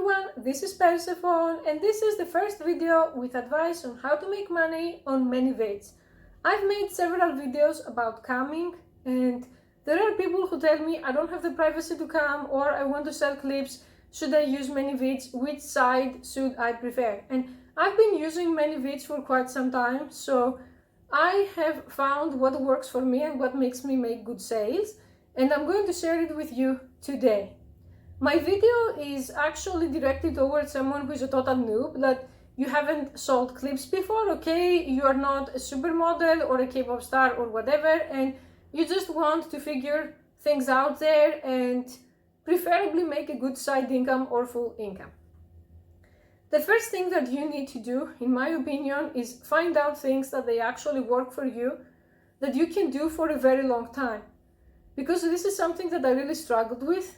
everyone, this is Persephone and this is the first video with advice on how to make money on ManyVids. I've made several videos about camming and there are people who tell me I don't have the privacy to cam or I want to sell clips, should I use ManyVids, which side should I prefer? And I've been using ManyVids for quite some time, so I have found what works for me and what makes me make good sales, and I'm going to share it with you today. My video is actually directed towards someone who is a total noob, that you haven't sold clips before, okay? You are not a supermodel or a K-pop star or whatever, and you just want to figure things out there and preferably make a good side income or full income. The first thing that you need to do, in my opinion, is find out things that they actually work for you, that you can do for a very long time. Because this is something that I really struggled with.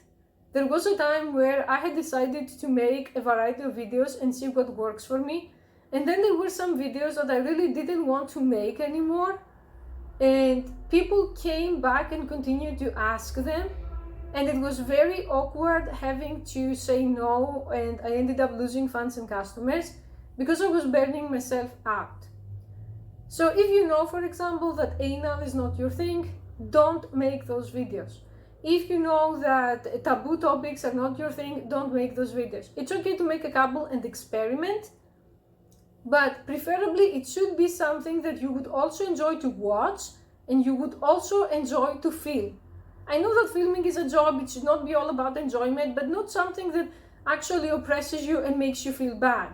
There was a time where I had decided to make a variety of videos and see what works for me. And then there were some videos that I really didn't want to make anymore. And people came back and continued to ask them. And it was very awkward having to say no, and I ended up losing fans and customers because I was burning myself out. So if you know, for example, that anal is not your thing, don't make those videos. If you know that taboo topics are not your thing, don't make those videos. It's okay to make a couple and experiment, but preferably it should be something that you would also enjoy to watch and you would also enjoy to film. I know that filming is a job, it should not be all about enjoyment, but not something that actually oppresses you and makes you feel bad.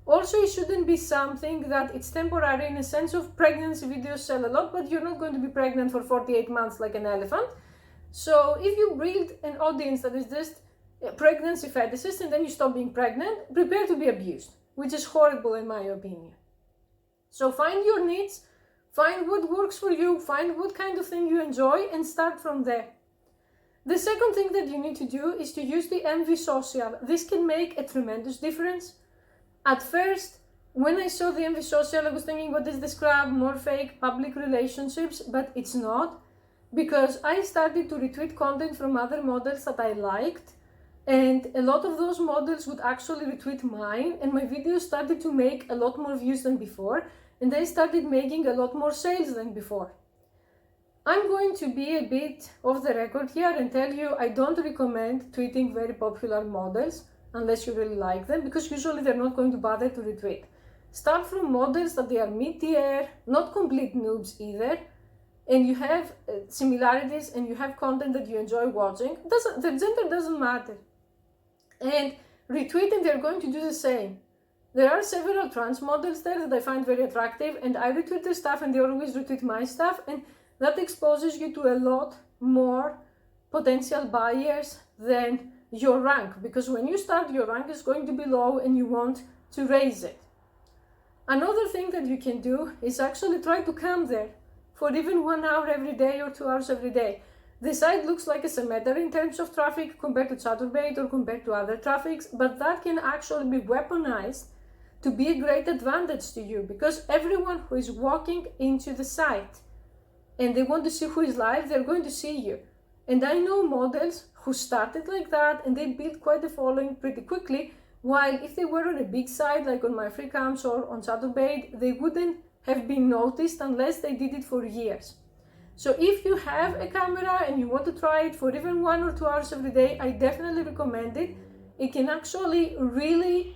Also, it shouldn't be something that it's temporary in a sense of pregnancy videos sell a lot, but you're not going to be pregnant for 48 months like an elephant. So if you build an audience that is just pregnancy fetishists and then you stop being pregnant, prepare to be abused, which is horrible in my opinion. So find your needs, find what works for you, find what kind of thing you enjoy and start from there. The second thing that you need to do is to use the MV social. This can make a tremendous difference. At first, when I saw the MV social, I was thinking, what is this crap, more fake public relationships, but it's not. Because I started to retweet content from other models that I liked, and a lot of those models would actually retweet mine, and my videos started to make a lot more views than before, and they started making a lot more sales than before. I'm going to be a bit off the record here and tell you I don't recommend tweeting very popular models unless you really like them, because usually they're not going to bother to retweet. Start from models that they are mid-tier, not complete noobs either, and you have similarities and you have content that you enjoy watching. The gender doesn't matter. And retweeting, they're going to do the same. There are several trans models there that I find very attractive, and I retweet their stuff and they always retweet my stuff, and that exposes you to a lot more potential buyers than your rank, because when you start, your rank is going to be low and you want to raise it. Another thing that you can do is actually try to come there for even 1 hour every day or 2 hours every day. The site looks like a cemetery in terms of traffic compared to Chaturbate or compared to other traffics, but that can actually be weaponized to be a great advantage to you, because everyone who is walking into the site and they want to see who is live, they're going to see you. And I know models who started like that and they built quite a following pretty quickly, while if they were on a big site like on my free cams or on Chaturbate, they wouldn't have been noticed unless they did it for years. So if you have a camera and you want to try it for even 1 or 2 hours every day, I definitely recommend it. It can actually really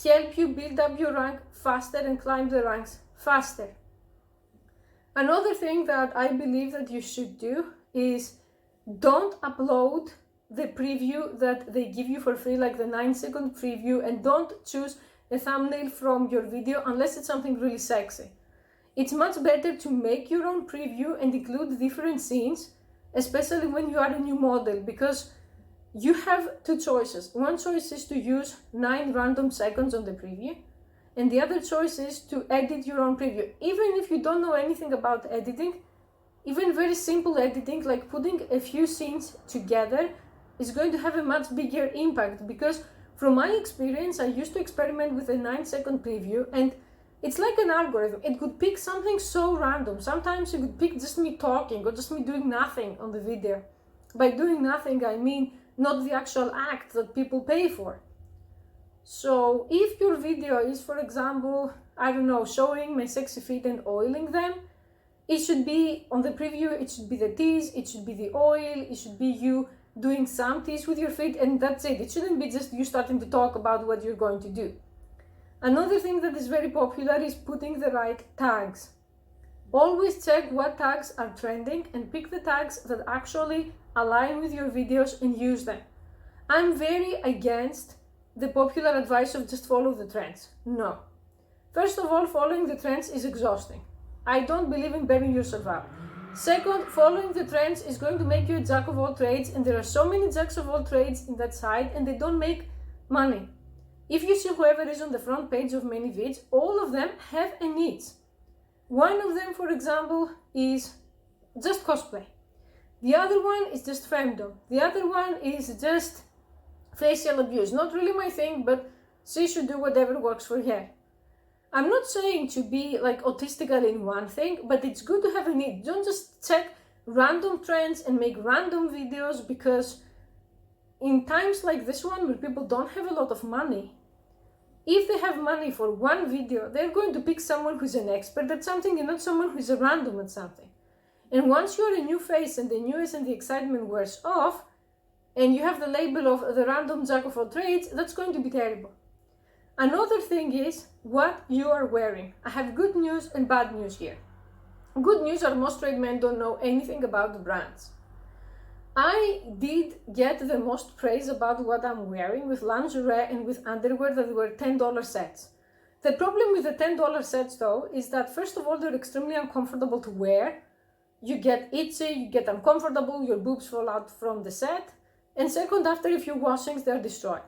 help you build up your rank faster and climb the ranks faster. Another thing that I believe that you should do is don't upload the preview that they give you for free, like the 9-second preview, and don't choose a thumbnail from your video unless it's something really sexy. It's much better to make your own preview and include different scenes, especially when you are a new model, because you have two choices. One choice is to use 9 random seconds on the preview, and the other choice is to edit your own preview. Even if you don't know anything about editing, even very simple editing like putting a few scenes together is going to have a much bigger impact, because from my experience, I used to experiment with a 9-second preview, and it's like an algorithm. It could pick something so random. Sometimes it could pick just me talking or just me doing nothing on the video. By doing nothing, I mean not the actual act that people pay for. So if your video is, for example, I don't know, showing my sexy feet and oiling them, it should be on the preview, it should be the tease, it should be the oil, it should be you doing some tease with your feet, and that's it. It shouldn't be just you starting to talk about what you're going to do. Another thing that is very popular is putting the right tags. Always check what tags are trending and pick the tags that actually align with your videos and use them. I'm very against the popular advice of just follow the trends. No. First of all, following the trends is exhausting. I don't believe in burning yourself out. Second, following the trends is going to make you a jack of all trades, and there are so many jacks of all trades in that site and they don't make money. If you see whoever is on the front page of ManyVids, all of them have a niche. One of them, for example, is just cosplay. The other one is just femdom. The other one is just facial abuse. Not really my thing, but she should do whatever works for her. I'm not saying to be like autistical in one thing, but it's good to have a need. Don't just check random trends and make random videos, because in times like this one where people don't have a lot of money, if they have money for one video, they're going to pick someone who's an expert at something and not someone who's a random at something. And once you're a new face and the news and the excitement wears off, and you have the label of the random jack of all trades, that's going to be terrible. Another thing is what you are wearing. I have good news and bad news here. Good news are most straight men don't know anything about the brands. I did get the most praise about what I'm wearing with lingerie and with underwear that were $10 sets. The problem with the $10 sets though is that first of all, they're extremely uncomfortable to wear. You get itchy, you get uncomfortable, your boobs fall out from the set. And second, after a few washings, they're destroyed.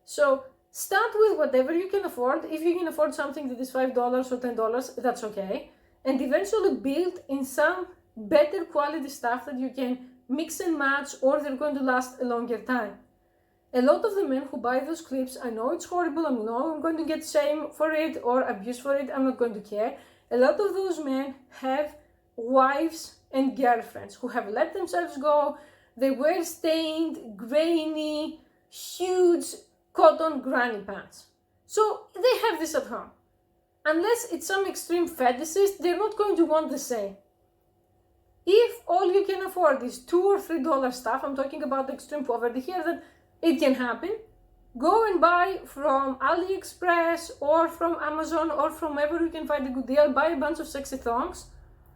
So start with whatever you can afford. If you can afford something that is $5 or $10, that's okay. And eventually build in some better quality stuff that you can mix and match, or they're going to last a longer time. A lot of the men who buy those clips, I know it's horrible, I know I'm going to get shame for it or abuse for it, I'm not going to care. A lot of those men have wives and girlfriends who have let themselves go. They wear stained, grainy, huge cotton granny pants. So they have this at home. Unless it's some extreme fetishist, they're not going to want the same. If all you can afford is $2 or $3 stuff, I'm talking about extreme poverty here, that it can happen. Go and buy from AliExpress or from Amazon or from wherever you can find a good deal. Buy a bunch of sexy thongs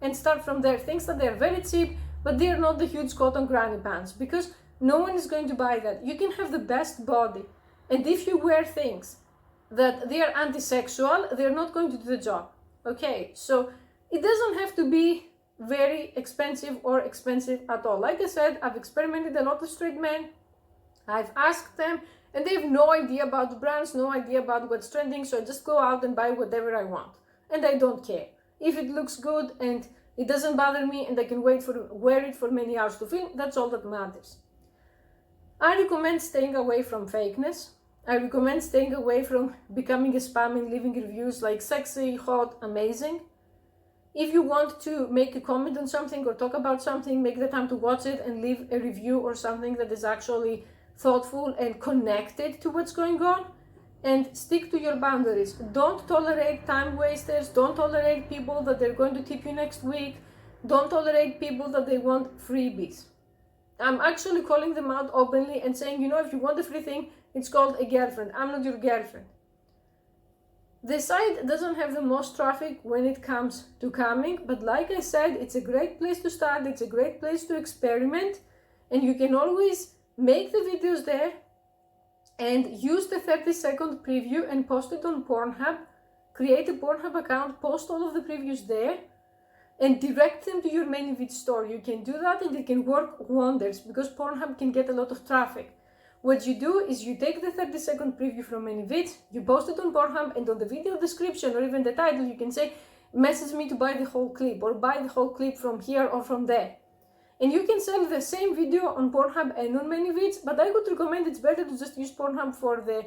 and start from there. Things that they're very cheap, but they're not the huge cotton granny pants, because no one is going to buy that. You can have the best body, and if you wear things that they are anti-sexual, they're not going to do the job. Okay, so it doesn't have to be very expensive or expensive at all. Like I said, I've experimented a lot with straight men. I've asked them and they have no idea about the brands, no idea about what's trending, so I just go out and buy whatever I want. And I don't care. If it looks good and it doesn't bother me and I can wear it for many hours to film, that's all that matters. I recommend staying away from fakeness. I recommend staying away from becoming a spam and leaving reviews like sexy, hot, amazing. If you want to make a comment on something or talk about something, make the time to watch it and leave a review or something that is actually thoughtful and connected to what's going on. And stick to your boundaries. Don't tolerate time wasters. Don't tolerate people that they're going to tip you next week. Don't tolerate people that they want freebies. I'm actually calling them out openly and saying, you know, if you want a free thing, it's called a girlfriend. I'm not your girlfriend. The site doesn't have the most traffic when it comes to coming, but like I said, it's a great place to start, it's a great place to experiment, and you can always make the videos there and use the 30-second preview and post it on Pornhub. Create a Pornhub account, post all of the previews there, and direct them to your ManyVids store. You can do that and it can work wonders, because Pornhub can get a lot of traffic. What you do is you take the 30-second preview from ManyVids, you post it on Pornhub, and on the video description or even the title you can say, message me to buy the whole clip, or buy the whole clip from here or from there. And you can sell the same video on Pornhub and on ManyVids, but I would recommend it's better to just use Pornhub for the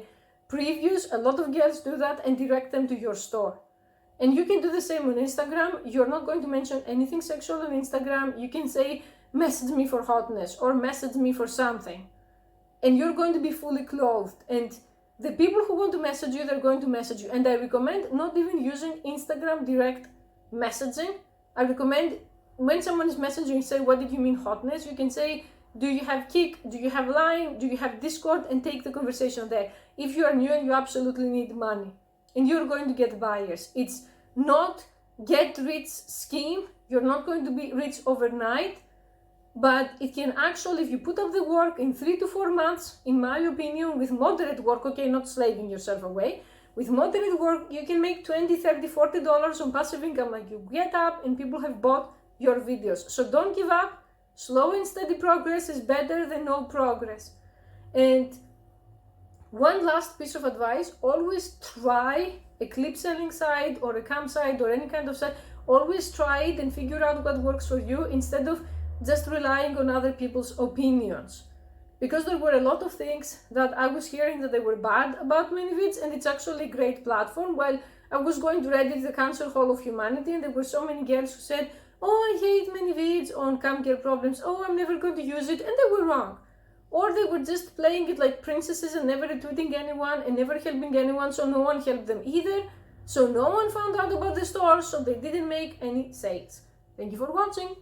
previews. A lot of girls do that, and direct them to your store. And you can do the same on Instagram. You're not going to mention anything sexual on Instagram. You can say, message me for hotness or message me for something. And you're going to be fully clothed. And the people who want to message you, they're going to message you. And I recommend not even using Instagram direct messaging. I recommend when someone is messaging, say, what did you mean hotness? You can say, do you have Kik? Do you have Line? Do you have Discord? And take the conversation there. If you are new and you absolutely need money and you're going to get buyers, it's not get rich scheme. You're not going to be rich overnight, but it can actually, if you put up the work in 3 to 4 months, in my opinion, with moderate work, okay, not slaving yourself away, with moderate work, you can make $20, $30, $40 on passive income. Like, you get up and people have bought your videos. So don't give up. Slow and steady progress is better than no progress. And one last piece of advice, always try a clip selling site or a cam site or any kind of site. Always try it and figure out what works for you instead of just relying on other people's opinions. Because there were a lot of things that I was hearing that they were bad about ManyVids, and it's actually a great platform. While I was going to Reddit, the Cancer Hall of Humanity, and there were so many girls who said, oh, I hate ManyVids on cam care problems, oh, I'm never going to use it, and they were wrong. Or they were just playing it like princesses and never retweeting anyone and never helping anyone, so no one helped them either. So no one found out about the store, so they didn't make any sales. Thank you for watching.